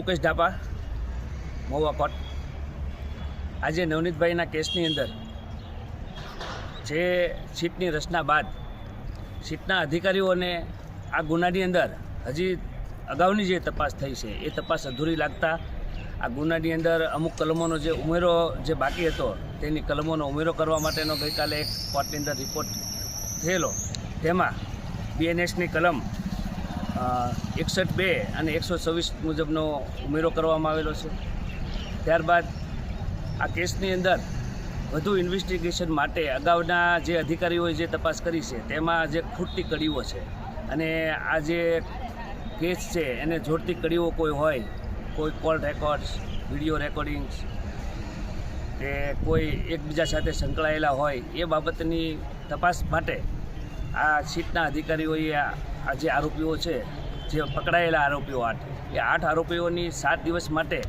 Mukesh Dhapa, Mahuva court. આજે નવનીતભાઈના કેસની અંદર જે સીટની રચના બાદ સીટના અધિકારીઓને આ ગુનાની અંદર હજી અગાઉની જે તપાસ થઈ છે એ તપાસ અધૂરી લાગતા આ ગુનાની અંદર અમુક કલમોનો જે ઉમેરો જે બાકી હતો તેની કલમોનો ઉમેરો કરવા માટેનો ગઈકાલે એક કોર્ટની અંદર રિપોર્ટ થયેલો, તેમાં BNSની કલમ 61(2) અને 126 મુજબનો ઉમેરો કરવામાં આવેલો છે। ત્યારબાદ આ કેસની અંદર વધુ ઇન્વેસ્ટિગેશન માટે અગાઉના જે અધિકારીઓએ જે તપાસ કરી છે તેમાં જે ખૂટતી કડીઓ છે અને આ જે કેસ છે એને જોડતી કડીઓ કોઈ હોય, કોઈ કોલ રેકોર્ડ્સ, વિડીયો રેકોર્ડિંગ્સ કે કોઈ એકબીજા સાથે સંકળાયેલા હોય એ બાબતની તપાસ માટે આ સીટના અધિકારીઓએ આ જે આરોપીઓ છે, જે પકડાયેલા આરોપીઓ 8 એ 8 આરોપીઓની 7 દિવસ માટે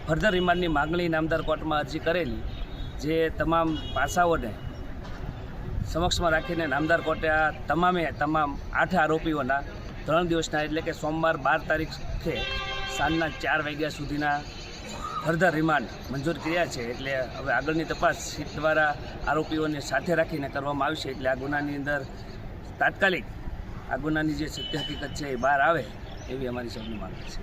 ફર્ધર રિમાન્ડની માગણી નામદાર કોર્ટમાં અરજી કરેલી, જે તમામ પાસાઓને સમક્ષમાં રાખીને નામદાર કોર્ટે આ તમામ 8 આરોપીઓના 3 દિવસના એટલે કે સોમવાર 12 તારીખે સાંજના 4 વાગ્યા સુધીના ફર્ધર રિમાન્ડ મંજૂર કર્યા છે। એટલે હવે આગળની તપાસ સીટ દ્વારા આરોપીઓને સાથે રાખીને કરવામાં આવશે, એટલે આ ગુનાની અંદર તાત્કાલિક આ ગુનાની જે સત્ય હકીકત છે એ બહાર આવે એવી અમારી સૌની માંગ છે।